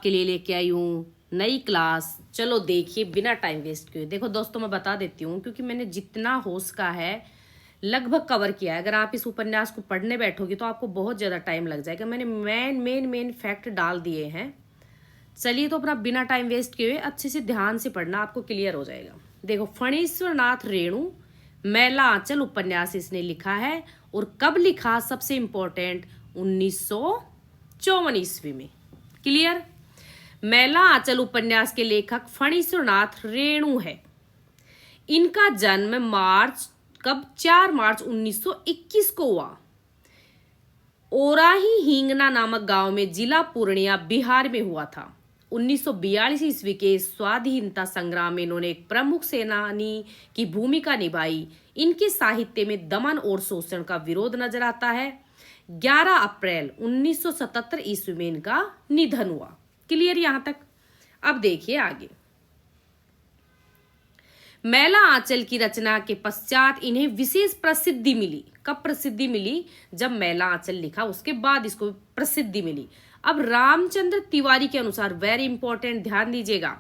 के लिए लेके आई हूँ नई क्लास। चलो देखिए बिना टाइम वेस्ट किए। देखो दोस्तों मैं बता देती हूँ क्योंकि मैंने जितना हो सका है लगभग कवर किया है। अगर आप इस उपन्यास को पढ़ने बैठोगे तो आपको बहुत ज़्यादा टाइम लग जाएगा। मैंने मेन फैक्ट डाल दिए हैं। चलिए तो अपना बिना टाइम वेस्ट किए अच्छे से ध्यान से पढ़ना, आपको क्लियर हो जाएगा। देखो, फणीश्वर नाथ रेणु मैला आंचल उपन्यास इसने लिखा है। और कब लिखा, सबसे इंपॉर्टेंट 1954 ईस्वी में। क्लियर। मैला आंचल उपन्यास के लेखक फणीश्वर नाथ रेणु है। इनका जन्म कब 4 मार्च 1921 को हुआ। ओराही हिंगना नामक गांव में जिला पूर्णिया बिहार में हुआ था। 1942 ईस्वी के स्वाधीनता संग्राम में इन्होंने एक प्रमुख सेनानी की भूमिका निभाई। इनके साहित्य में दमन और शोषण का विरोध नजर आता है। 11 अप्रैल 1977 ईस्वी में इनका निधन हुआ। क्लियर यहां तक। अब देखिए आगे। मैला आंचल की रचना के पश्चात इन्हें विशेष प्रसिद्धि मिली। कब प्रसिद्धि मिली? जब मैला आंचल लिखा उसके बाद इसको प्रसिद्धि मिली। अब रामचंद्र तिवारी के अनुसार, वेरी इंपॉर्टेंट, ध्यान दीजिएगा,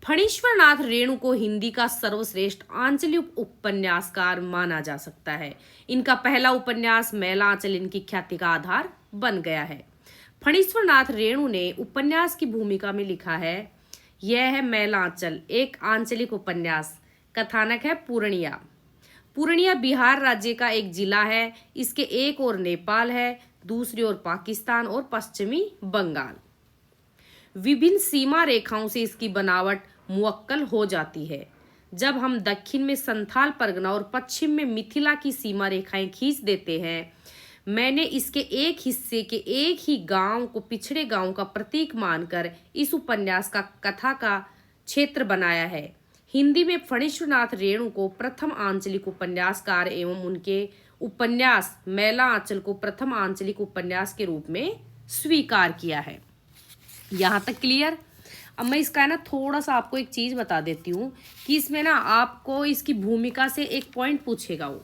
फणीश्वर नाथ रेणु को हिंदी का सर्वश्रेष्ठ आंचलिक उपन्यासकार माना जा सकता है। इनका पहला उपन्यास मैला आंचल इनकी ख्याति का आधार बन गया है। फणीश्वर नाथ रेणु ने उपन्यास की भूमिका में लिखा है। यह है मैला आंचल, एक आंचलिक उपन्यास। कथानक है पूर्णिया। पूर्णिया बिहार राज्य का एक जिला है। इसके एक ओर नेपाल है, दूसरी ओर पाकिस्तान और पश्चिमी बंगाल। विभिन्न सीमा रेखाओं से इसकी बनावट मुअक्कल हो जाती है। जब हम दक्षिण में संथाल परगना और पश्चिम में मिथिला की सीमा रेखाएं खींच देते हैं। मैंने इसके एक हिस्से के एक ही गांव को पिछड़े गांव का प्रतीक मानकर इस उपन्यास का कथा का क्षेत्र बनाया है। हिंदी में फणीश्वर नाथ रेणु को प्रथम आंचलिक उपन्यासकार एवं उनके उपन्यास मैला आंचल को प्रथम आंचलिक उपन्यास के रूप में स्वीकार किया है। यहां तक क्लियर। अब मैं इसका है ना थोड़ा सा आपको एक चीज बता देती हूँ कि इसमें ना आपको इसकी भूमिका से एक पॉइंट पूछेगा। वो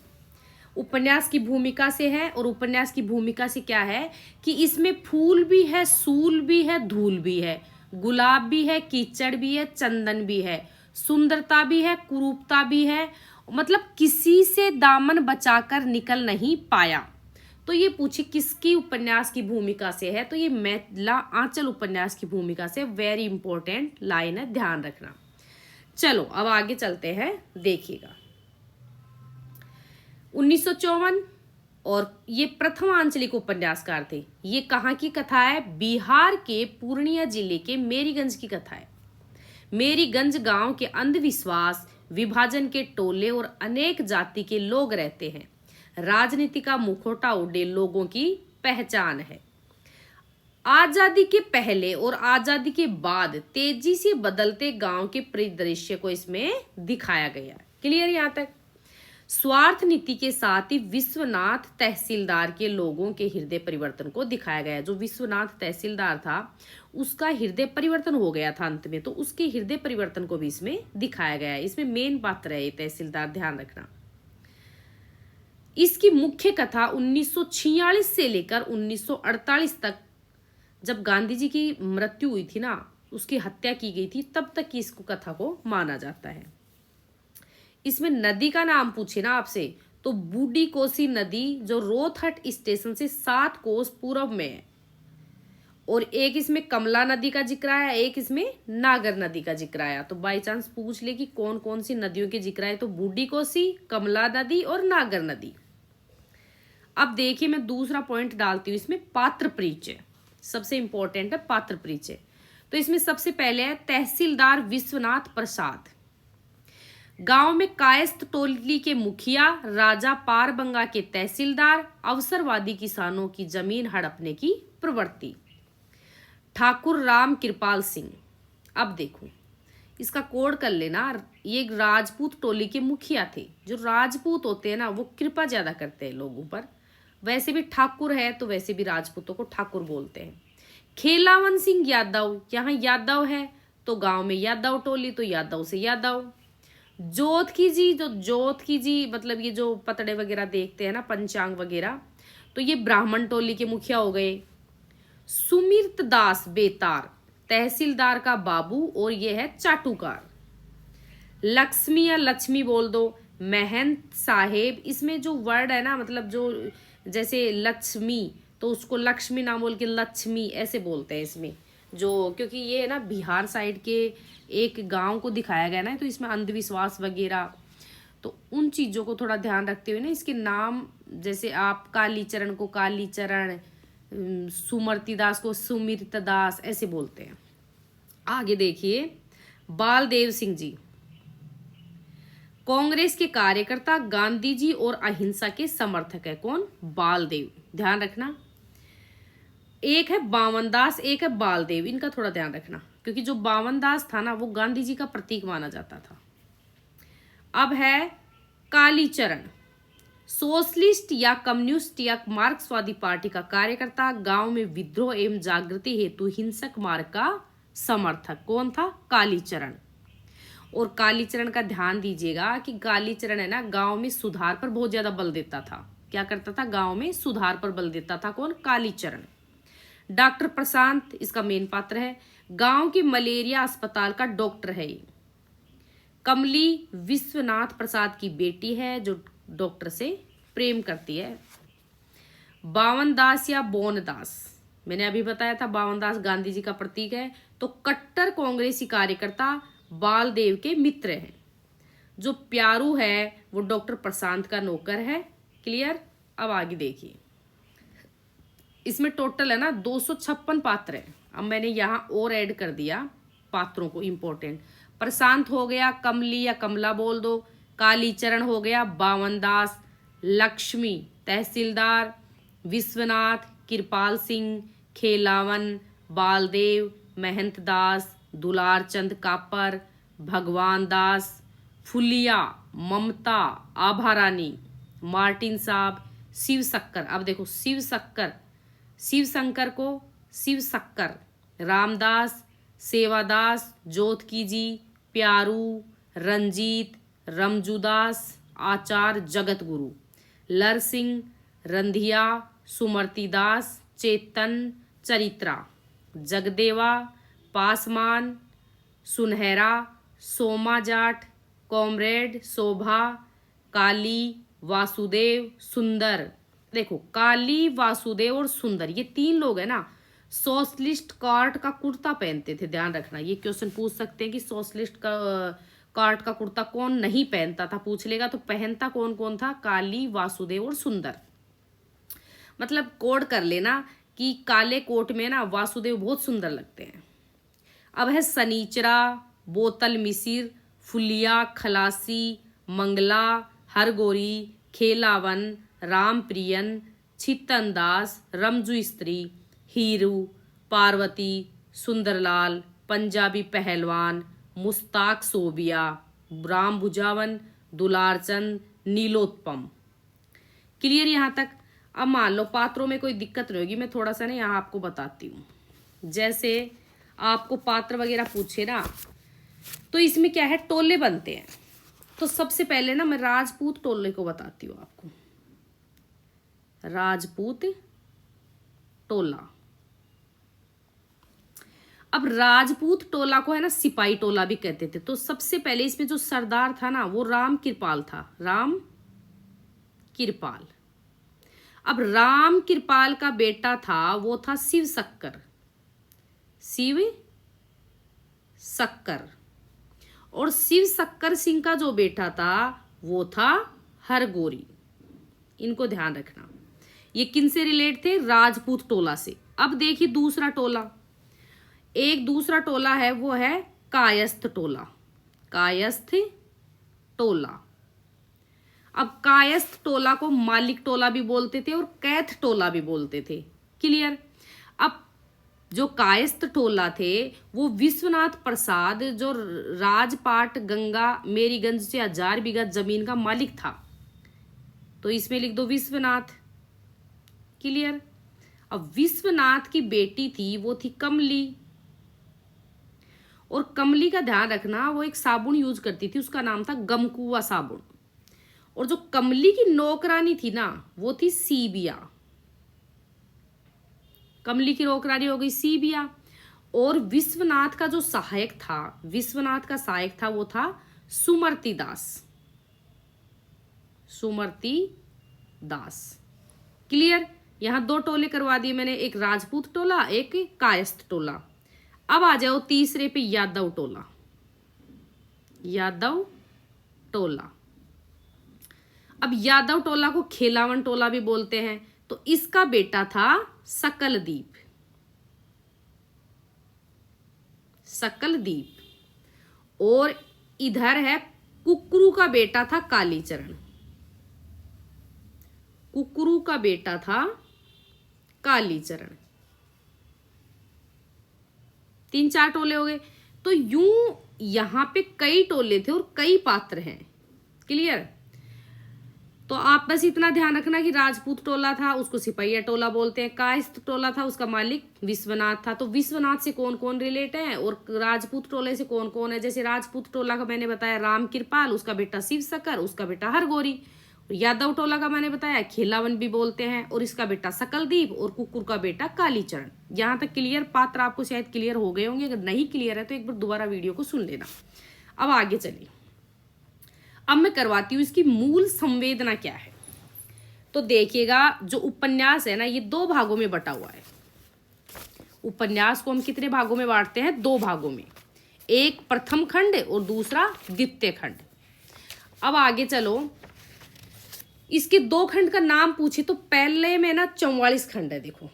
उपन्यास की भूमिका से है। और उपन्यास की भूमिका से क्या है कि इसमें फूल भी है, सूल भी है, धूल भी है, गुलाब भी है, कीचड़ भी है, चंदन भी है, सुंदरता भी है, कुरूपता भी है। मतलब किसी से दामन बचाकर निकल नहीं पाया। तो ये पूछे किसकी उपन्यास की भूमिका से है, तो ये मैला आंचल उपन्यास की भूमिका से। वेरी इंपॉर्टेंट लाइन है, ध्यान रखना। चलो अब आगे चलते हैं, देखिएगा। 1954 और ये प्रथम आंचलिक उपन्यासकार थे। ये कहाँ की कथा है? बिहार के पूर्णिया जिले के मेरीगंज की कथा है। मेरीगंज गांव के अंधविश्वास, विभाजन के टोले और अनेक जाति के लोग रहते हैं। राजनीति का मुखौटा उड़े लोगों की पहचान है। आजादी के पहले और आजादी के बाद तेजी से बदलते गांव के परिदृश्य को इसमें दिखाया गया। क्लियर यहां तक। स्वार्थ नीति के साथ ही विश्वनाथ तहसीलदार के लोगों के हृदय परिवर्तन को दिखाया गया। जो विश्वनाथ तहसीलदार था उसका हृदय परिवर्तन हो गया था अंत में, तो उसके हृदय परिवर्तन को भी इसमें दिखाया गया है। इसमें मेन पात्र है ये तहसीलदार, ध्यान रखना। इसकी मुख्य कथा 1946 से लेकर 1948 तक, जब गांधी जी की मृत्यु हुई थी ना, उसकी हत्या की गई थी, तब तक की इसको कथा को माना जाता है। इसमें नदी का नाम पूछे ना आपसे तो बूढ़ी कोसी नदी जो रोहतहट स्टेशन से 7 कोस पूर्व में है। और एक इसमें कमला नदी का जिक्र आया, एक इसमें नागर नदी का जिक्र आया। तो बाई चांस पूछ ले कि कौन कौन सी नदियों के जिक्र आए, तो बूढ़ी कोसी, कमला नदी और नागर नदी। अब देखिए मैं दूसरा पॉइंट डालती हूँ इसमें, पात्र परिचय। सबसे इंपॉर्टेंट है पात्र परिचय। तो इसमें सबसे पहले है तहसीलदार विश्वनाथ प्रसाद। गांव में कायस्थ टोली के मुखिया, राजा पारबंगा के तहसीलदार, अवसरवादी किसानों की जमीन हड़पने की प्रवृत्ति। ठाकुर राम कृपाल सिंह। अब देखो इसका कोड कर लेना। ये राजपूत टोली के मुखिया थे। जो राजपूत होते हैं ना वो कृपा ज्यादा करते हैं लोगों पर। वैसे भी ठाकुर है तो वैसे भी राजपूतों को ठाकुर बोलते हैं। खेलावन सिंह यादव, यहाँ यादव है तो गांव में यादव टोली, तो यादव से यादव। जोतकी जी, जो जोतकी जी मतलब ये जो पतड़े वगैरह देखते हैं ना, पंचांग वगैरह, तो ये ब्राह्मण टोली के मुखिया हो गए। सुमित दास बेतार, तहसीलदार का बाबू और ये है चाटुकार। लक्ष्मी या लक्ष्मी बोल दो, महंत साहेब, इसमें जो वर्ड है ना, मतलब जो जैसे लक्ष्मी तो उसको लक्ष्मी ना बोल के लक्ष्मी ऐसे बोलते हैं इसमें, जो क्योंकि ये है ना बिहार साइड के एक गांव को दिखाया गया ना, तो इसमें अंधविश्वास वगैरह, तो उन चीज़ों को थोड़ा ध्यान रखते हुए ना इसके नाम, जैसे आप कालीचरण को कालीचरण, सुमर्ति दास को सुमिरत दास ऐसे बोलते हैं। आगे देखिए, बालदेव सिंह जी कांग्रेस के कार्यकर्ता, गांधी जी और अहिंसा के समर्थक है। कौन? बालदेव। ध्यान रखना, एक है बावनदास, एक है बालदेव, इनका थोड़ा ध्यान रखना, क्योंकि जो बावनदास था ना वो गांधी जी का प्रतीक माना जाता था। अब है कालीचरण, सोशलिस्ट या कम्युनिस्ट या मार्क्सवादी पार्टी का कार्यकर्ता, गांव में विद्रोह एवं जागृति हेतु हिंसक मार्ग का समर्थक। कौन था? कालीचरण। और कालीचरण का ध्यान दीजिएगा कि कालीचरण है ना गांव में सुधार पर बहुत ज्यादा बल देता था। क्या करता था? गांव में सुधार पर बल देता था। कौन? कालीचरण। डॉक्टर प्रशांत इसका मेन पात्र है, गांव के मलेरिया अस्पताल का डॉक्टर है ये। कमली विश्वनाथ प्रसाद की बेटी है जो डॉक्टर से प्रेम करती है। बावनदास या बोनदास, मैंने अभी बताया था बावनदास गांधी जी का प्रतीक है, तो कट्टर कांग्रेसी कार्यकर्ता बालदेव के मित्र हैं। जो प्यारू है वो डॉक्टर प्रशांत का नौकर है। क्लियर? अब आगे देखिए, इसमें टोटल है ना 256 पात्र है। अब मैंने यहाँ और ऐड कर दिया पात्रों को, इंपॉर्टेंट। प्रशांत हो गया, कमली या कमला बोल दो, कालीचरण हो गया, बावनदास, लक्ष्मी तहसीलदार, विश्वनाथ, कृपाल सिंह, खेलावन, बालदेव, महंत दास, दुलार चंद कापर, भगवान दास, फुलिया, ममता, आभा रानी, मार्टिन साहब, शिव शक्कर। अब देखो शिव शक्कर, शिव शंकर को शिव शक्कर, रामदास, सेवादास, जोतकी जी, प्यारू, रंजीत, रमजूदास, आचार, जगत गुरु, लर सिंह, रंधिया, सुमर्ति दास, चेतन, चरित्रा, जगदेवा, पासमान, सुनहरा, सोमा जाट, कॉमरेड, शोभा, काली, वासुदेव, सुंदर। देखो काली, वासुदेव और सुंदर ये 3 लोग है ना सोशलिस्ट कार्ड का कुर्ता पहनते थे। ध्यान रखना, ये क्वेश्चन पूछ सकते हैं कि सोशलिस्ट का कार्ड का कुर्ता कौन नहीं पहनता था, पूछ लेगा तो पहनता कौन कौन था? काली, वासुदेव और सुंदर। मतलब कोड कर लेना कि काले कोट में ना वासुदेव बहुत सुंदर लगते हैं। अब है सनीचरा, बोतल मिसिर, फुलिया, खलासी, मंगला, हरगोरी, खेलावन, रामप्रियन, छितनदास, रमजू स्त्री, हीरू, पार्वती, सुंदरलाल, पंजाबी पहलवान, मुस्ताक सोबिया, राम भुजावन, दुलारचंद, नीलोत्पम। क्लियर यहाँ तक? अब मान लो पात्रों में कोई दिक्कत नहीं होगी, मैं थोड़ा सा ना यहाँ आपको बताती हूँ। जैसे आपको पात्र वगैरह पूछे ना, तो इसमें क्या है, टोले बनते हैं। तो सबसे पहले ना मैं राजपूत टोले को बताती हूँ आपको। राजपूत टोला। अब राजपूत टोला को है ना सिपाही टोला भी कहते थे। तो सबसे पहले इसमें जो सरदार था ना वो राम कृपाल था, राम कृपाल। अब राम कृपाल का बेटा था वो था शिव शक्कर, शिव शक्कर। और शिव शक्कर सिंह का जो बेटा था वो था हरगोरी। इनको ध्यान रखना, ये किन से रिलेट थे? राजपूत टोला से। अब देखिए दूसरा टोला, एक दूसरा टोला है वो है कायस्थ टोला, कायस्थ टोला। अब कायस्थ टोला को मालिक टोला भी बोलते थे और कैथ टोला भी बोलते थे। क्लियर? अब जो कायस्थ टोला थे वो विश्वनाथ प्रसाद जो राजपाट गंगा मेरीगंज से 1000 बीघा जमीन का मालिक था, तो इसमें लिख दो विश्वनाथ। क्लियर? अब विश्वनाथ की बेटी थी वो थी कमली, और कमली का ध्यान रखना वो एक साबुन यूज करती थी, उसका नाम था गमकुआ साबुन। और जो कमली की नौकरानी थी ना वो थी सीबिया। कमली की नौकरानी हो गई सीबिया। और विश्वनाथ का जो सहायक था, विश्वनाथ का सहायक था वो था सुमति दास, सुमति दास। क्लियर। यहां 2 टोले करवा दिए मैंने, एक राजपूत टोला, एक कायस्थ टोला। अब आ जाओ तीसरे पे, यादव टोला, यादव टोला। अब यादव टोला को खेलावन टोला भी बोलते हैं। तो इसका बेटा था सकलदीप, सकलदीप। और इधर है कुकरू का बेटा था कालीचरण, कुकरू का बेटा था कालीचरण। 3-4 टोले हो गए। तो यूं यहां पे कई टोले थे और कई पात्र हैं। क्लियर। तो आप बस इतना ध्यान रखना कि राजपूत टोला था उसको सिपहिया टोला बोलते हैं, कायस्थ टोला था उसका मालिक विश्वनाथ था। तो विश्वनाथ से कौन कौन रिलेट है और राजपूत टोले से कौन कौन है? जैसे राजपूत टोला का मैंने बताया राम कृपाल, उसका बेटा शिव शकर, उसका बेटा हरगोरी। यादव टोला का मैंने बताया खेलावन भी बोलते हैं, और इसका बेटा सकलदीप, और कुकुर का बेटा कालीचरण। यहां तक क्लियर? पात्र आपको शायद क्लियर हो गए होंगे, अगर नहीं क्लियर है तो एक बार दोबारा वीडियो को सुन लेना। अब आगे चलिए, अब मैं करवाती हूँ इसकी मूल संवेदना क्या है। तो देखिएगा, जो उपन्यास है ना ये 2 भागों में बटा हुआ है। उपन्यास को हम कितने भागों में बांटते हैं? 2 भागों में, एक प्रथम खंड और दूसरा द्वितीय खंड। अब आगे चलो, इसके 2 खंड का नाम पूछे तो पहले में ना 44 खंड है। देखो,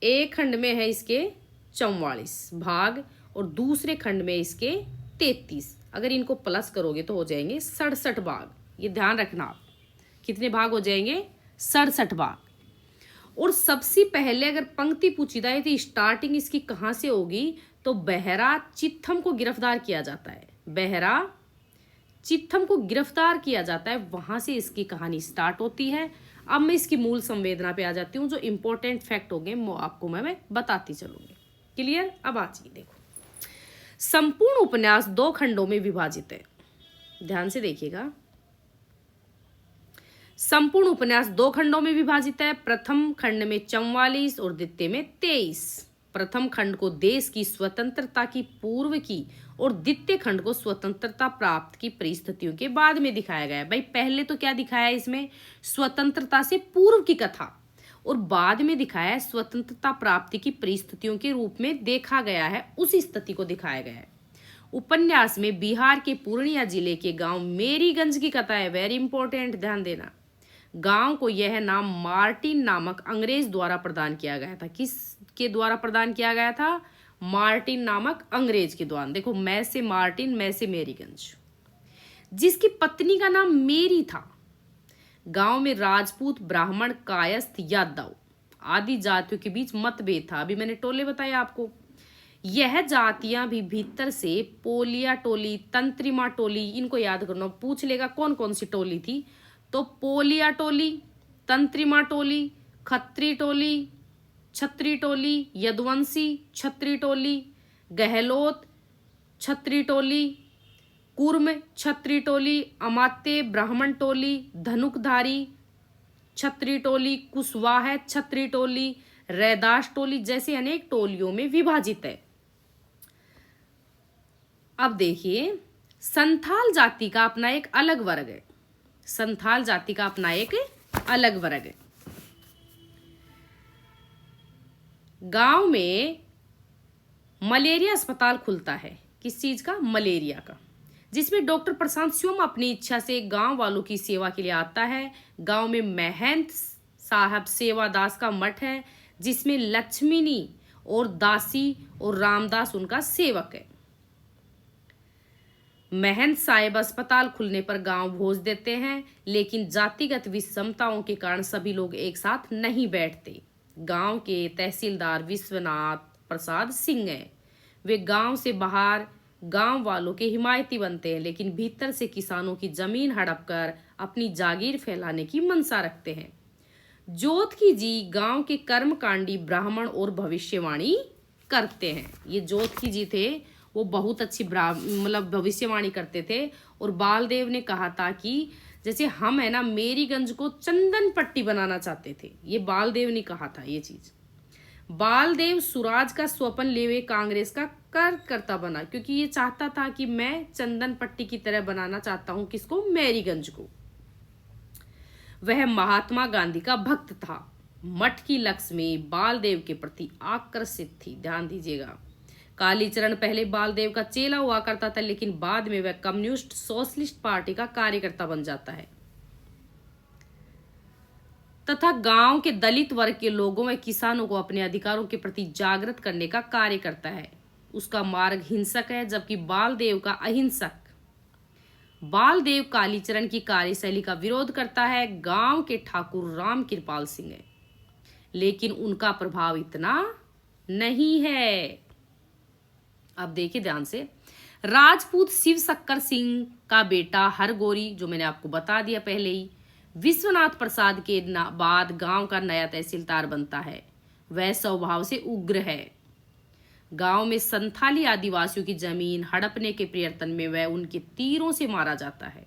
एक खंड में है इसके 44 भाग और दूसरे खंड में इसके 33। अगर इनको प्लस करोगे तो हो जाएंगे 67 भाग। ये ध्यान रखना आप, कितने भाग हो जाएंगे? 67 भाग। और सबसे पहले अगर पंक्ति पूछी जाए तो स्टार्टिंग इसकी कहां से होगी? तो बेहरा चित्थम को गिरफ्तार किया जाता है, बेहरा चित्थम को गिरफ्तार किया जाता है, वहां से इसकी कहानी स्टार्ट होती है। अब मैं इसकी मूल संवेदना पे आ जाती हूँ। जो इंपॉर्टेंट फैक्ट होंगे वो आपको मैं बताती चलूंगी। क्लियर। अब आइए देखो, संपूर्ण उपन्यास 2 खंडों में विभाजित है। ध्यान से देखिएगा, संपूर्ण उपन्यास 2 खंडों में विभाजित है। प्रथम खंड में 44 और द्वितीय में 23। प्रथम खंड को देश की स्वतंत्रता की पूर्व की और द्वितीय खंड को स्वतंत्रता प्राप्त की परिस्थितियों के बाद में दिखाया गया है। भाई पहले तो क्या दिखाया है इसमें? स्वतंत्रता से पूर्व की कथा, और बाद में दिखाया है स्वतंत्रता प्राप्ति की परिस्थितियों के रूप में देखा गया है, उस स्थिति को दिखाया गया है। उपन्यास में बिहार के पूर्णिया जिले के गांव मेरीगंज की कथा है। वेरी इंपॉर्टेंट, ध्यान देना। गांव को यह नाम मार्टिन नामक अंग्रेज द्वारा प्रदान किया गया था। किसके द्वारा प्रदान किया गया था? मार्टिन नामक अंग्रेज के द्वारा। देखो, मैं से मार्टिन, मैं से मेरीगंज, जिसकी पत्नी का नाम मेरी था। गांव में राजपूत, ब्राह्मण, कायस्थ, यादव आदि जातियों के बीच मतभेद था। अभी मैंने टोले बताया आपको। यह जातियां भी भीतर से पोलिया टोली, तंत्रिमा टोली, इनको याद करना, पूछ लेगा कौन कौन सी टोली थी। तो पोलिया टोली, तंत्रिमा टोली, खत्री टोली, छत्री टोली, यदुवंशी छत्री टोली, गहलोत छत्री टोली, कुर्म छत्री टोली, अमात्य ब्राह्मण टोली, धनुकधारी छत्री टोली, कुशवाहा छत्री टोली, रैदास टोली जैसे अनेक टोलियों में विभाजित है। अब देखिए, संथाल जाति का अपना एक अलग वर्ग है। संथाल जाति का अपना एक अलग वर्ग है। गांव में मलेरिया अस्पताल खुलता है। किस चीज का? मलेरिया का। जिसमें डॉक्टर प्रशांत स्वयं अपनी इच्छा से गांव वालों की सेवा के लिए आता है। गांव में महंत साहब सेवादास का मठ है, जिसमें लक्ष्मीनी और दासी और रामदास उनका सेवक है। महंत साहिब अस्पताल खुलने पर गांव भोज देते हैं, लेकिन जातिगत विषमताओं के कारण सभी लोग एक साथ नहीं बैठते। गांव के तहसीलदार विश्वनाथ प्रसाद सिंह हैं। वे गांव से बाहर गांव वालों के हिमायती बनते हैं, लेकिन भीतर से किसानों की जमीन हड़प कर अपनी जागीर फैलाने की मंशा रखते हैं। जोतकी जी गांव के कर्मकांडी ब्राह्मण और भविष्यवाणी करते हैं। ये जोतकी जी थे, वो बहुत अच्छी मतलब भविष्यवाणी करते थे। और बालदेव ने कहा था कि जैसे हम है ना मेरीगंज को चंदन पट्टी बनाना चाहते थे। ये बालदेव ने कहा था ये चीज। बालदेव सुराज का स्वप्न ले हुए कांग्रेस का कार्यकर्ता बना, क्योंकि ये चाहता था कि मैं चंदन पट्टी की तरह बनाना चाहता हूं किसको, मैरीगंज को। वह महात्मा गांधी का भक्त था। मठ की लक्ष्मी बालदेव के प्रति आकर्षित थी। ध्यान दीजिएगा, कालीचरण पहले बालदेव का चेला हुआ करता था, लेकिन बाद में वह कम्युनिस्ट सोशलिस्ट पार्टी का कार्यकर्ता बन जाता है तथा गांव के दलित वर्ग के लोगों व किसानों को अपने अधिकारों के प्रति जागृत करने का कार्य करता है। उसका मार्ग हिंसक है, जबकि बालदेव का अहिंसक। बालदेव कालीचरण की कार्यशैली का विरोध करता है। गांव के ठाकुर राम कृपाल सिंह है, लेकिन उनका प्रभाव इतना नहीं है। अब देखिए ध्यान से, राजपूत शिव शक्कर सिंह का बेटा हरगोरी, जो मैंने आपको बता दिया पहले ही, विश्वनाथ प्रसाद के बाद गांव का नया तहसीलदार बनता है। वह स्वभाव से उग्र है। गांव में संथाली आदिवासियों की जमीन हड़पने के प्रयत्न में वह उनके तीरों से मारा जाता है।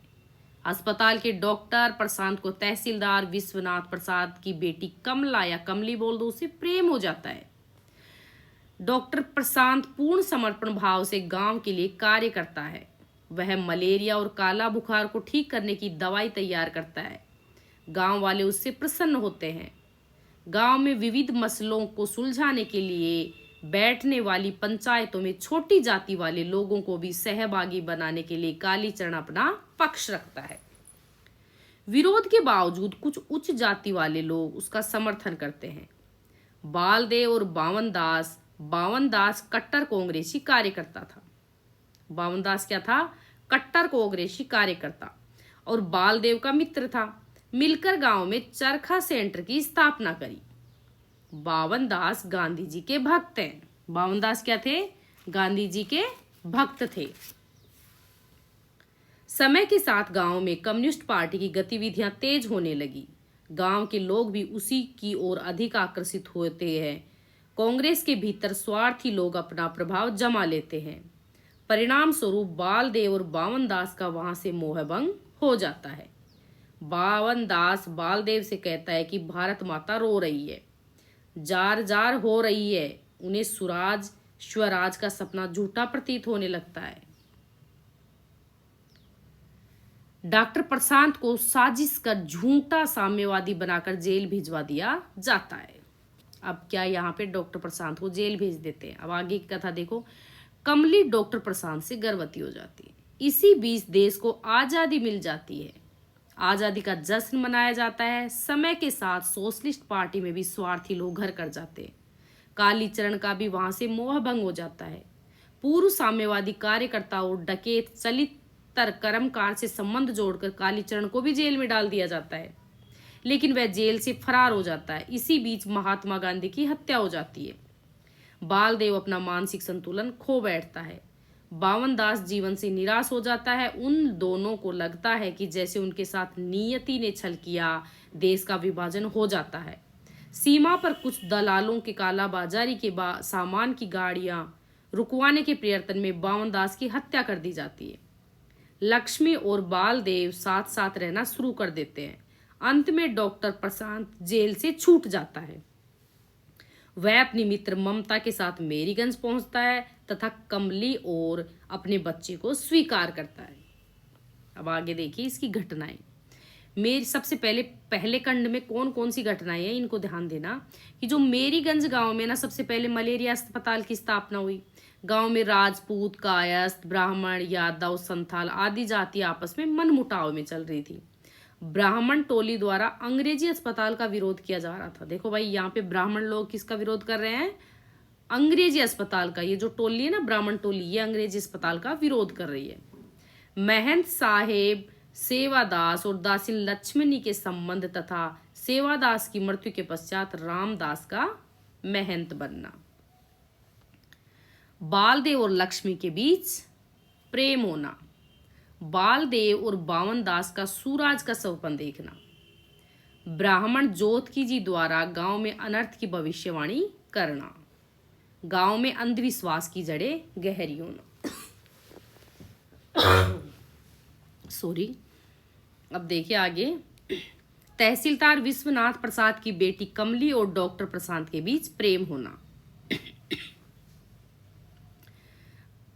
अस्पताल के डॉक्टर प्रशांत को तहसीलदार विश्वनाथ प्रसाद की बेटी कमला या कमली बोल दो, उससे प्रेम हो जाता है। डॉक्टर प्रशांत पूर्ण समर्पण भाव से गांव के लिए कार्य करता है। वह मलेरिया और काला बुखार को ठीक करने की दवाई तैयार करता है। गांव वाले उससे प्रसन्न होते हैं। गांव में विविध मसलों को सुलझाने के लिए बैठने वाली पंचायतों में छोटी जाति वाले लोगों को भी सहभागी बनाने के लिए कालीचरण अपना पक्ष रखता है। विरोध के बावजूद कुछ उच्च जाति वाले लोग उसका समर्थन करते हैं। बालदेव और बावन दास कट्टर कांग्रेसी कार्यकर्ता था। बावन दास क्या था? कट्टर कांग्रेसी कार्यकर्ता और बालदेव का मित्र था। मिलकर गांव में चरखा सेंटर की स्थापना करी। बावन दास गांधी जी के भक्त हैं। बावन दास क्या थे? गांधी जी के भक्त थे। समय के साथ गांव में कम्युनिस्ट पार्टी की गतिविधियां तेज होने लगी। गांव के लोग भी उसी की ओर अधिक आकर्षित होते हैं। कांग्रेस के भीतर स्वार्थी लोग अपना प्रभाव जमा लेते हैं। परिणाम स्वरूप बालदेव और बावन दास का वहां से मोहभंग हो जाता है। बावन दास बालदेव से कहता है कि भारत माता रो रही है, जार जार हो रही है। उन्हें स्वराज का सपना झूठा प्रतीत होने लगता है। डॉक्टर प्रशांत को साजिश कर झूठा साम्यवादी बनाकर जेल भिजवा दिया जाता है। अब क्या यहाँ पे डॉक्टर प्रशांत को जेल भेज देते हैं। अब आगे की कथा देखो। कमली डॉक्टर प्रशांत से गर्भवती हो जाती है। इसी बीच देश को आजादी मिल जाती है। आजादी का जश्न मनाया जाता है। समय के साथ सोशलिस्ट पार्टी में भी स्वार्थी लोग घर कर जाते हैं। कालीचरण का भी वहां से मोहभंग हो जाता है। पूर्व साम्यवादी कार्यकर्ताओं, डकैत, चलित कर्मकार से संबंध जोड़कर कालीचरण को भी जेल में डाल दिया जाता है, लेकिन वह जेल से फरार हो जाता है। इसी बीच महात्मा गांधी की हत्या हो जाती है। बालदेव अपना मानसिक संतुलन खो बैठता है। बावन दास जीवन से निराश हो जाता है। उन दोनों को लगता है कि जैसे उनके साथ नियति ने छल किया, देश का विभाजन हो जाता है। सीमा पर कुछ दलालों के कालाबाजारी के सामान की गाड़ियां रुकवाने के प्रयत्न में बावन दास की हत्या कर दी जाती है। लक्ष्मी और बालदेव साथ साथ रहना शुरू कर देते हैं। अंत में डॉक्टर प्रशांत जेल से छूट जाता है। वह अपनी मित्र ममता के साथ मेरीगंज पहुंचता है तथा कमली और अपने बच्चे को स्वीकार करता है। अब आगे देखिए इसकी घटनाएं। मेरी सबसे पहले खंड में कौन कौन सी घटनाएं हैं, इनको ध्यान देना कि जो मेरीगंज गांव में ना सबसे पहले मलेरिया अस्पताल की स्थापना हुई। गांव में राजपूत, कायस्थ, ब्राह्मण, यादव, संथाल आदि जाति आपस में मनमुटाव में चल रही थी। ब्राह्मण टोली द्वारा अंग्रेजी अस्पताल का विरोध किया जा रहा था। देखो भाई, यहाँ पे ब्राह्मण लोग किसका विरोध कर रहे हैं? अंग्रेजी अस्पताल का। ये जो टोली है ना, ब्राह्मण टोली, ये अंग्रेजी अस्पताल का विरोध कर रही है। महंत साहेब सेवादास और दासिन लक्ष्मणी के संबंध तथा सेवादास की मृत्यु के पश्चात रामदास का महंत बनना। बालदेव और लक्ष्मी के बीच प्रेम होना। बालदेव और बावन दास का सूराज का स्वप्न देखना। ब्राह्मण जोतकी जी द्वारा गांव में अनर्थ की भविष्यवाणी करना। गांव में अंधविश्वास की जड़ें गहरी होना। सॉरी। अब देखिए आगे। तहसीलदार विश्वनाथ प्रसाद की बेटी कमली और डॉक्टर प्रशांत के बीच प्रेम होना।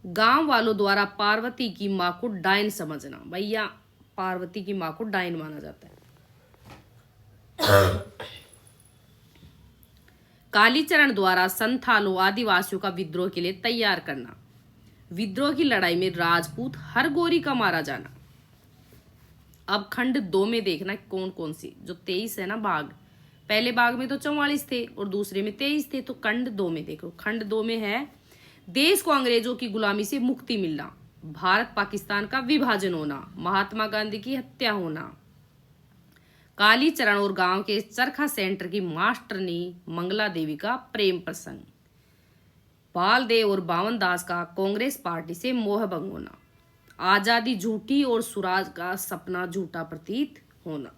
गांव वालों द्वारा पार्वती की मां को डायन समझना। भैया पार्वती की मां को डायन माना जाता है। कालीचरण द्वारा संथालों आदिवासियों का विद्रोह के लिए तैयार करना। विद्रोह की लड़ाई में राजपूत हरगोरी का मारा जाना। अब खंड 2 में देखना कौन कौन सी, जो 23 है ना भाग, पहले भाग में तो 44 थे और दूसरे में 23 थे, तो खंड 2 में देखो। खंड 2 में है देश को अंग्रेजों की गुलामी से मुक्ति मिलना, भारत पाकिस्तान का विभाजन होना, महात्मा गांधी की हत्या होना, कालीचरण और गांव के चरखा सेंटर की मास्टरनी मंगला देवी का प्रेम प्रसंग, बालदेव और बावन दास का कांग्रेस पार्टी से मोहभंग होना, आजादी झूठी और स्वराज का सपना झूठा प्रतीत होना,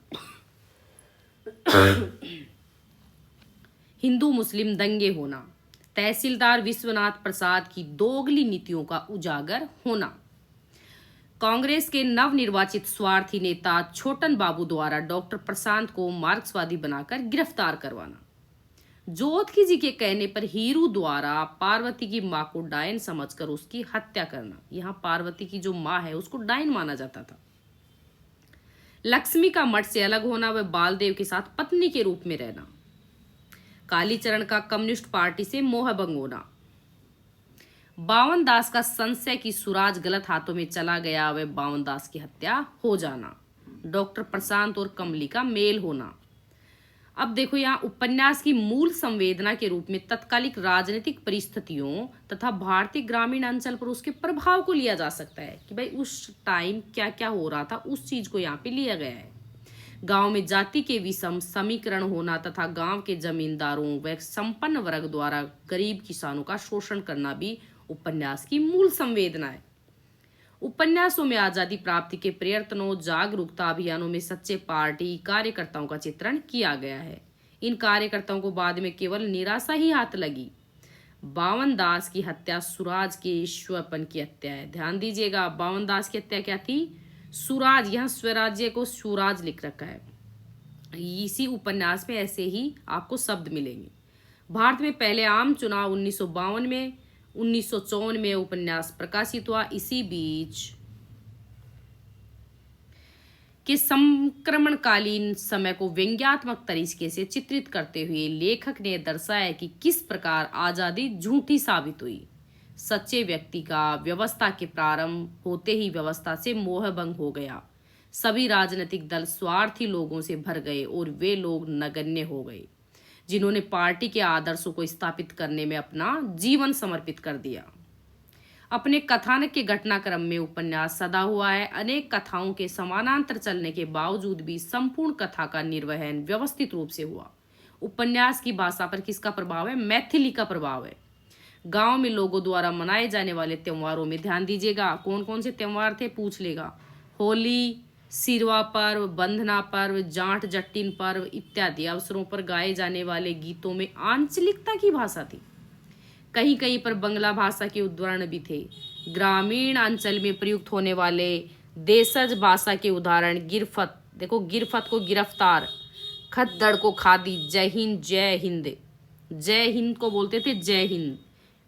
हिंदू मुस्लिम दंगे होना, तहसीलदार विश्वनाथ प्रसाद की दोगली नीतियों का उजागर होना, कांग्रेस के नवनिर्वाचित स्वार्थी नेता छोटन बाबू द्वारा डॉक्टर प्रशांत को मार्क्सवादी बनाकर गिरफ्तार करवाना, जोतकी जी के कहने पर हीरू द्वारा पार्वती की मां को डायन समझकर उसकी हत्या करना। यहाँ पार्वती की जो मां है उसको डायन माना जाता था। लक्ष्मी का मठ से अलग होना व बालदेव के साथ पत्नी के रूप में रहना, कालीचरण का कम्युनिस्ट पार्टी से मोहभंग होना, बावन दास का संशय कि सुराज गलत हाथों में चला गया व बावन दास की हत्या हो जाना, डॉक्टर प्रशांत और कमली का मेल होना। अब देखो यहाँ उपन्यास की मूल संवेदना के रूप में तत्कालिक राजनीतिक परिस्थितियों तथा भारतीय ग्रामीण अंचल पर उसके प्रभाव को लिया जा सकता है कि भाई उस टाइम क्या क्या हो रहा था, उस चीज को यहाँ पे लिया गया है। गांव में जाति के विषम समीकरण होना तथा गांव के जमींदारों व संपन्न वर्ग द्वारा गरीब किसानों का शोषण करना भी उपन्यास की मूल संवेदना है। उपन्यासों में आजादी प्राप्ति के प्रयत्नों, जागरूकता अभियानों में सच्चे पार्टी कार्यकर्ताओं का चित्रण किया गया है। इन कार्यकर्ताओं को बाद में केवल निराशा ही हाथ लगी। बावन दास की हत्या सुराज के ईश्वरपन की हत्या है। ध्यान दीजिएगा, बावन दास की हत्या क्या थी? सुराज। यहाँ स्वराज्य को सुराज लिख रखा है। इसी उपन्यास में ऐसे ही आपको शब्द मिलेंगे। भारत में पहले आम चुनाव 1952 में, 1954 में उपन्यास प्रकाशित हुआ। इसी बीच के संक्रमणकालीन समय को व्यंग्यात्मक तरीके से चित्रित करते हुए लेखक ने दर्शाया कि किस प्रकार आजादी झूठी साबित हुई। सच्चे व्यक्ति का व्यवस्था के प्रारंभ होते ही व्यवस्था से मोहभंग हो गया। सभी राजनीतिक दल स्वार्थी लोगों से भर गए और वे लोग नगण्य हो गए जिन्होंने पार्टी के आदर्शों को स्थापित करने में अपना जीवन समर्पित कर दिया। अपने कथानक के घटनाक्रम में उपन्यास सदा हुआ है। अनेक कथाओं के समानांतर चलने के बावजूद भी संपूर्ण कथा का निर्वहन व्यवस्थित रूप से हुआ। उपन्यास की भाषा पर किसका प्रभाव है? मैथिली का प्रभाव है। गांव में लोगों द्वारा मनाए जाने वाले त्योहारों में ध्यान दीजिएगा, कौन कौन से त्योहार थे पूछ लेगा। होली, सिरवा पर्व, बंधना पर्व, जाट जट्टिन पर्व इत्यादि अवसरों पर गाए जाने वाले गीतों में आंचलिकता की भाषा थी। कहीं कहीं पर बंगला भाषा के उद्धरण भी थे। ग्रामीण अंचल में प्रयुक्त होने वाले देशज भाषा के उदाहरण गिरफत, देखो गिरफत को गिरफ्तार, खद्दड़ को खादी, जय हिंद जय हिंद, जय हिंद को बोलते थे जय हिंद,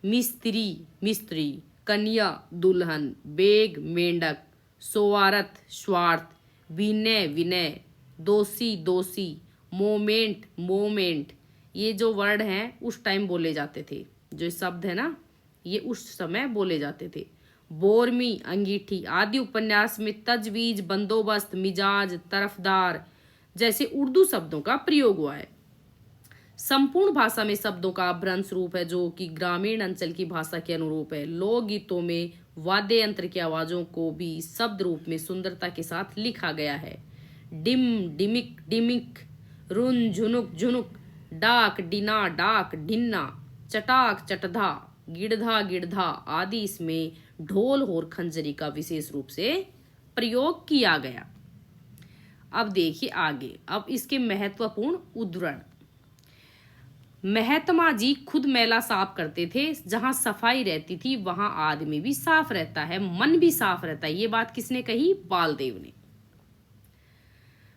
मिस्त्री मिस्त्री, कन्या दुल्हन, बेग मेंढक, सोवारत स्वार्थ, विनय विनय, दोषी दोषी, मोमेंट मोमेंट, ये जो वर्ड हैं उस टाइम बोले जाते थे। जो शब्द है ना ये उस समय बोले जाते थे। बोरमी अंगीठी आदि उपन्यास में तजवीज, बंदोबस्त, मिजाज, तरफदार जैसे उर्दू शब्दों का प्रयोग हुआ है। संपूर्ण भाषा में शब्दों का भ्रंश रूप है जो कि ग्रामीण अंचल की भाषा के अनुरूप है। लोकगीतों में वाद्य यंत्र की आवाजों को भी शब्द रूप में सुंदरता के साथ लिखा गया है। डिम डिमिक डिमिक, रुन झुनुक झुनुक, डाक डिना डाक ढिन्ना, चटाक चटधा, गिड़धा गिड़धा आदि इसमें ढोल और खंजरी का विशेष रूप से प्रयोग किया गया। अब देखिए आगे, अब इसके महत्वपूर्ण उद्धरण। महात्मा जी खुद मैला साफ करते थे। जहां सफाई रहती थी वहां आदमी भी साफ रहता है, मन भी साफ रहता है। ये बात किसने कही? बालदेव ने।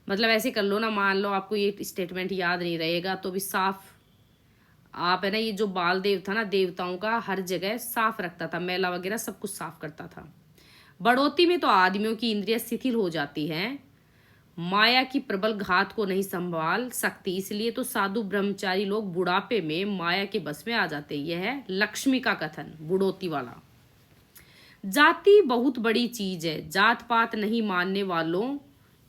मतलब ऐसे कर लो ना, मान लो आपको ये स्टेटमेंट याद नहीं रहेगा तो भी साफ आप है ना, ये जो बाल देव था ना, देवताओं का हर जगह साफ रखता था, मैला वगैरह सब कुछ साफ करता था। बढ़ोतरी में तो आदमियों की इंद्रियां शिथिल हो जाती हैं, माया की प्रबल घात को नहीं संभाल सकती, इसलिए तो साधु ब्रह्मचारी लोग बुढ़ापे में माया के बस में आ जाते। यह है लक्ष्मी का कथन, बुढ़ोती वाला। जाति बहुत बड़ी चीज है, जात पात नहीं मानने वालों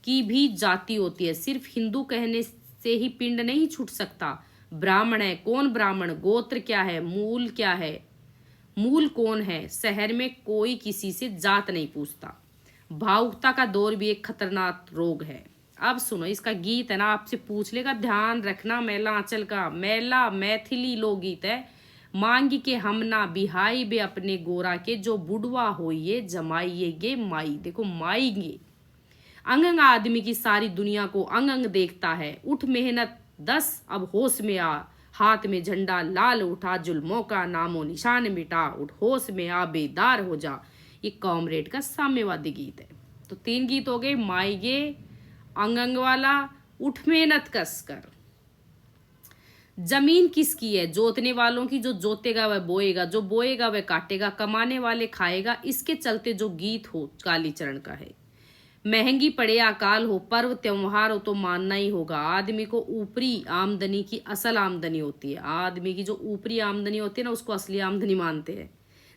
की भी जाति होती है। सिर्फ हिंदू कहने से ही पिंड नहीं छूट सकता। ब्राह्मण है, कौन ब्राह्मण, गोत्र क्या है, मूल क्या है, मूल कौन है। शहर में कोई किसी से जात नहीं पूछता। भावुकता का दौर भी एक खतरनाक रोग है। अब सुनो, इसका गीत है ना, आपसे पूछ लेगा, ध्यान रखना। मेला आंचल का मेला मैथिली लोकगीत है। मांगी के हम ना बिहाई बे अपने गोरा के, जो बुढ़वा होइए जमाइए गे माई। देखो माईगे, अंग अंग आदमी की सारी दुनिया को अंग अंग देखता है। उठ मेहनत 10 अब होश में आ, हाथ में झंडा लाल उठा, जुल्मों का नामो निशान मिटा, उठ होश में आ बेदार हो जा। ये कॉमरेड का साम्यवादी गीत है। तो 3 गीत हो गए, माईगे, अंग अंग वाला, उठ मेहनत कस कर। जमीन किसकी है, जोतने वालों की। जो जोतेगा वह बोएगा, जो बोएगा वह काटेगा, कमाने वाले खाएगा। इसके चलते जो गीत हो कालीचरण का है। महंगी पड़े अकाल हो, पर्व त्योहार हो तो मानना ही होगा। आदमी को ऊपरी आमदनी की असल आमदनी होती है। आदमी की जो ऊपरी आमदनी होती है ना, उसको असली आमदनी मानते हैं।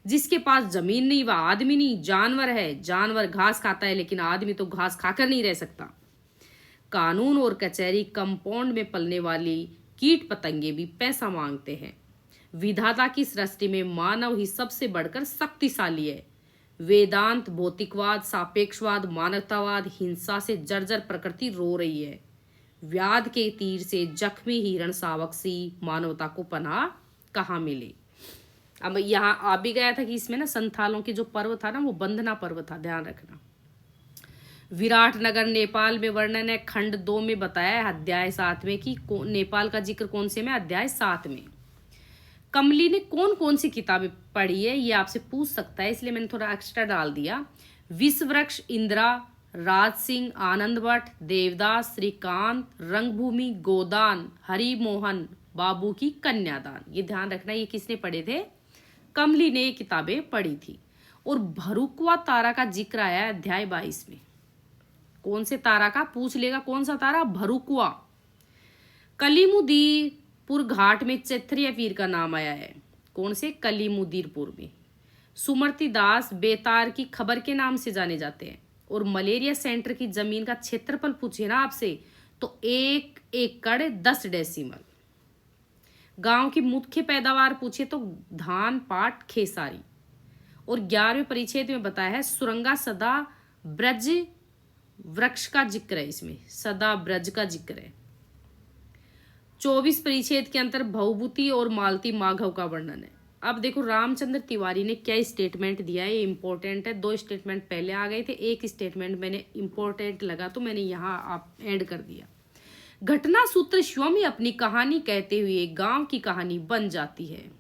जिसके पास जमीन नहीं वह आदमी नहीं, जानवर है। जानवर घास खाता है, लेकिन आदमी तो घास खाकर नहीं रह सकता। कानून और कचहरी, कंपाउंड में पलने वाली कीट पतंगे भी पैसा मांगते हैं। विधाता की सृष्टि में मानव ही सबसे बढ़कर शक्तिशाली है। वेदांत, भौतिकवाद, सापेक्षवाद, मानवतावाद, हिंसा से जर्जर प्रकृति रो रही है। व्याध के तीर से जख्मी हिरण शावक सी, मानवता को पनाह कहाँ मिले। अब यहाँ आ भी गया था कि इसमें ना संथालों के जो पर्व था ना, वो बंधना पर्व था, ध्यान रखना। विराटनगर नेपाल में वर्णन है, खंड 2 में बताया है अध्याय 7 में कि नेपाल का जिक्र कौन से में, अध्याय 7 में। कमली ने कौन कौन सी किताबें पढ़ी है ये आपसे पूछ सकता है, इसलिए मैंने थोड़ा एक्स्ट्रा डाल दिया। विश्ववृक्ष, इंदिरा, राज सिंह, आनंद भट्ट, देवदास, श्रीकांत, रंगभूमि, गोदान, हरि मोहन बाबू की कन्यादान। ये ध्यान रखना, ये किसने पढ़े थे, कमली ने ये किताबें पढ़ी थी। और भरुकुआ तारा का जिक्र आया है अध्याय 22 में। कौन से तारा का पूछ लेगा, कौन सा तारा, भरुकुआ। कलीमुदीरपुर घाट में चैत्रिय पीर का नाम आया है। कौन से, कलीमुदीरपुर में। सुमति दास बेतार की खबर के नाम से जाने जाते हैं। और मलेरिया सेंटर की जमीन का क्षेत्रफल पूछे ना आपसे, तो 1 एकड़ 10 डेसिमल। गांव की मुख्य पैदावार पूछे तो धान, पाट, खेसारी। और 11वें परिच्छेद में बताया है सुरंगा सदा ब्रज वृक्ष का जिक्र है, इसमें सदा ब्रज का जिक्र है। 24 परिच्छेद के अंतर भवभूति और मालती माघव का वर्णन है। अब देखो रामचंद्र तिवारी ने क्या स्टेटमेंट दिया है, ये इंपॉर्टेंट है। 2 स्टेटमेंट पहले आ गए थे, एक स्टेटमेंट मैंने इंपॉर्टेंट लगा तो मैंने यहाँ आप ऐड कर दिया। घटना सूत्र स्वयं ही अपनी कहानी कहते हुए गांव की कहानी बन जाती है।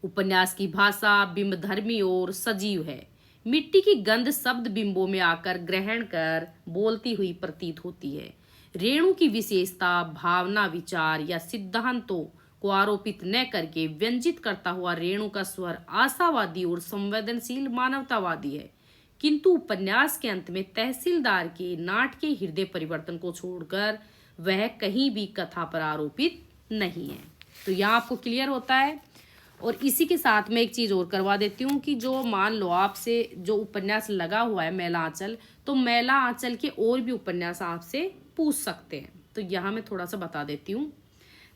उपन्यास की भाषा बिंबधर्मी और सजीव है। मिट्टी की गंध शब्द बिंबों में आकर ग्रहण कर बोलती हुई प्रतीत होती है। रेणु की विशेषता भावना, विचार या सिद्धांतों को आरोपित न करके व्यंजित करता हुआ रेणु का स्वर आशावादी और संवेदनशील मानवतावादी है। किंतु उपन्यास के अंत में तहसीलदार के नाटकीय हृदय परिवर्तन को छोड़कर वह कहीं भी कथा पर आरोपित नहीं है। तो यहाँ आपको क्लियर होता है। और इसी के साथ में एक चीज और करवा देती हूँ कि जो मान लो आपसे जो उपन्यास लगा हुआ है मेला आंचल, तो मेला आंचल के और भी उपन्यास आपसे पूछ सकते हैं। तो यहाँ मैं थोड़ा सा बता देती हूँ।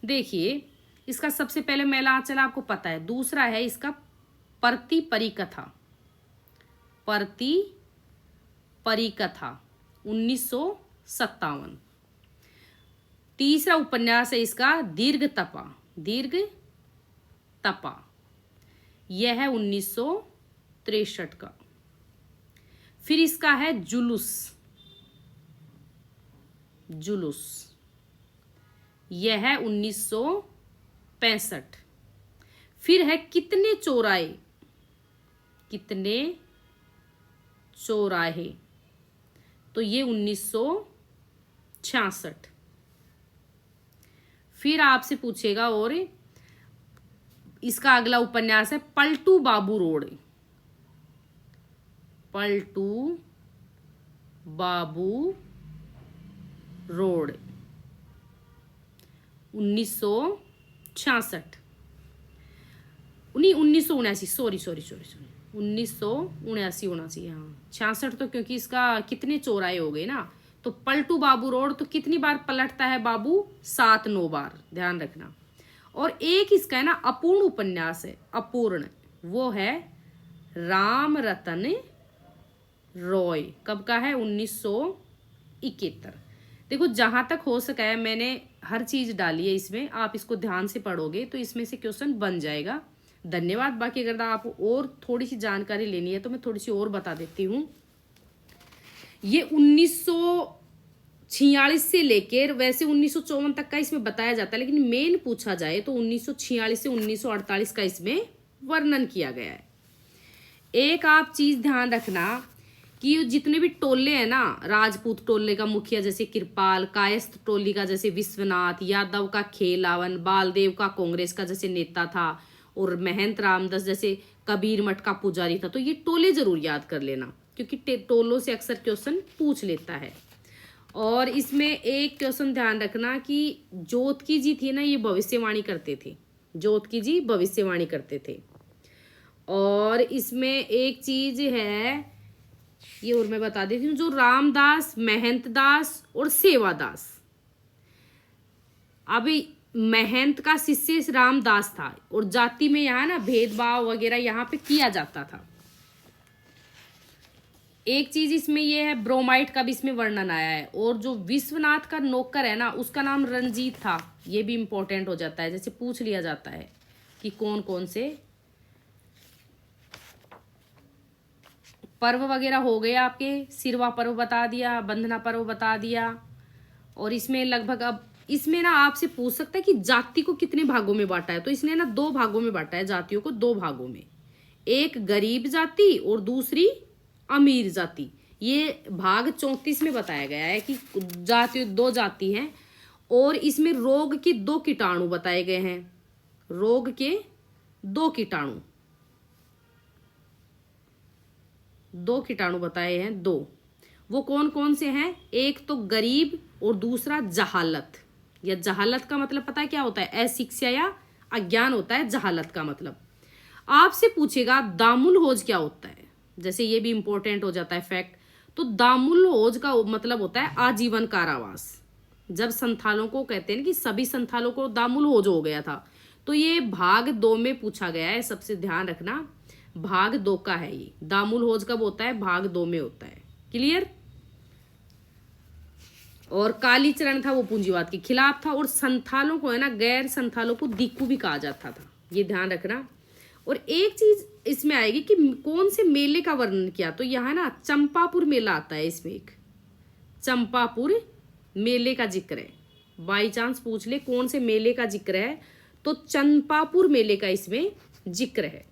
देखिए, इसका सबसे पहले मेला आंचल आपको पता है। दूसरा है इसका परती परिकथा, परती परिकथा 1957। तीसरा उपन्यास है इसका दीर्घ तपा, दीर्घ तपा, यह है 1963 का। फिर इसका है जुलूस, जुलूस, यह है 1965। फिर है कितने चौराहे, कितने चौराहे, तो ये 1966 66। फिर आपसे पूछेगा, और इसका अगला उपन्यास है पलटू बाबू रोड। पलटू बाबू रोड 1966, 1979, सॉरी 1979, हाँ 66 तो क्योंकि इसका कितने चौराहे हो गए ना। तो पलटू बाबू रोड तो कितनी बार पलटता है बाबू? 7-9 बार, ध्यान रखना। और एक इसका है ना अपूर्ण उपन्यास है, अपूर्ण, वो है राम रतन रॉय। कब का है? 1971। देखो जहां तक हो सका है मैंने हर चीज डाली है इसमें, आप इसको ध्यान से पढ़ोगे तो इसमें से क्वेश्चन बन जाएगा। धन्यवाद। बाकी अगर आप और थोड़ी सी जानकारी लेनी है तो मैं थोड़ी सी और बता देती हूँ। ये 1946 से लेकर वैसे 1954 तक का इसमें बताया जाता है, लेकिन मेन पूछा जाए तो 1946 से 1948 का इसमें वर्णन किया गया है। एक आप चीज ध्यान रखना कि जितने भी टोले हैं ना, राजपूत टोले का मुखिया जैसे कृपाल, कायस्थ टोली का जैसे विश्वनाथ, यादव का खेलावन, बालदेव का कांग्रेस का जैसे नेता था, और महंत रामदास जैसे कबीर मठ का पुजारी था। तो ये टोले जरूर याद कर लेना क्योंकि टोलों से अक्सर क्वेश्चन पूछ लेता है। और इसमें एक क्वेश्चन ध्यान रखना कि जोतकी जी थी ना, ये भविष्यवाणी करते थे, जोतकी जी भविष्यवाणी करते थे। और इसमें एक चीज है, ये और मैं बता देती हूँ, जो रामदास, महंत दास और सेवादास। अभी महंत का शिष्य रामदास था, और जाति में यहाँ ना भेदभाव वगैरह यहाँ पे किया जाता था। एक चीज इसमें ये है, ब्रोमाइट का भी इसमें वर्णन आया है। और जो विश्वनाथ का नौकर है ना, उसका नाम रंजीत था। ये भी इंपॉर्टेंट हो जाता है, जैसे पूछ लिया जाता है कि कौन कौन से पर्व वगैरह हो गए आपके। सिरवा पर्व बता दिया, बंधना पर्व बता दिया। और इसमें लगभग अब इसमें ना आपसे पूछ सकता है कि जाति को कितने भागों में बांटा है। तो इसने ना 2 भागों में बांटा है जातियों को, 2 भागों में, एक गरीब जाति और दूसरी अमीर जाति। ये भाग 34 में बताया गया है कि जाति 2 जाति हैं। और इसमें रोग के 2 कीटाणु बताए गए हैं, रोग के 2 कीटाणु, 2 कीटाणु बताए हैं, 2। वो कौन कौन से हैं? एक तो गरीब और दूसरा जहालत। या जहालत का मतलब पता है क्या होता है? अशिक्षा या अज्ञान होता है जहालत का मतलब। आपसे पूछेगा दामुल होज क्या होता है, जैसे ये भी इंपॉर्टेंट हो जाता है फैक्ट। तो दामुल होज का मतलब होता है आजीवन कारावास। जब संथालों को कहते हैं कि सभी संथालों को दामुल होज हो गया था, तो ये भाग 2 में पूछा गया है, सबसे ध्यान रखना। भाग 2 का है ये। दामुल होज कब होता है? भाग 2 में होता है। क्लियर? और कालीचरण था वो पूंजीवाद के खिलाफ था। और संथालों को है ना, गैर संथालों को दिक्कू भी कहा जाता था, ये ध्यान रखना। और एक चीज इसमें आएगी कि कौन से मेले का वर्णन किया। तो यहाँ ना चंपापुर मेला आता है इसमें, एक चंपापुर मेले का जिक्र है। बाई चांस पूछ ले कौन से मेले का जिक्र है, तो चंपापुर मेले का इसमें जिक्र है।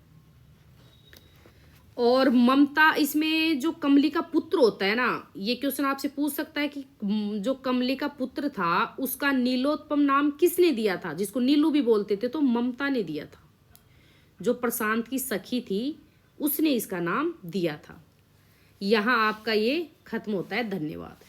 और ममता, इसमें जो कमली का पुत्र होता है ना, ये क्वेश्चन आपसे पूछ सकता है कि जो कमली का पुत्र था उसका नीलोत्पम नाम किसने दिया था, जिसको नीलू भी बोलते थे? तो ममता ने दिया था। जो प्रशांत की सखी थी उसने इसका नाम दिया था। यहाँ आपका ये खत्म होता है। धन्यवाद।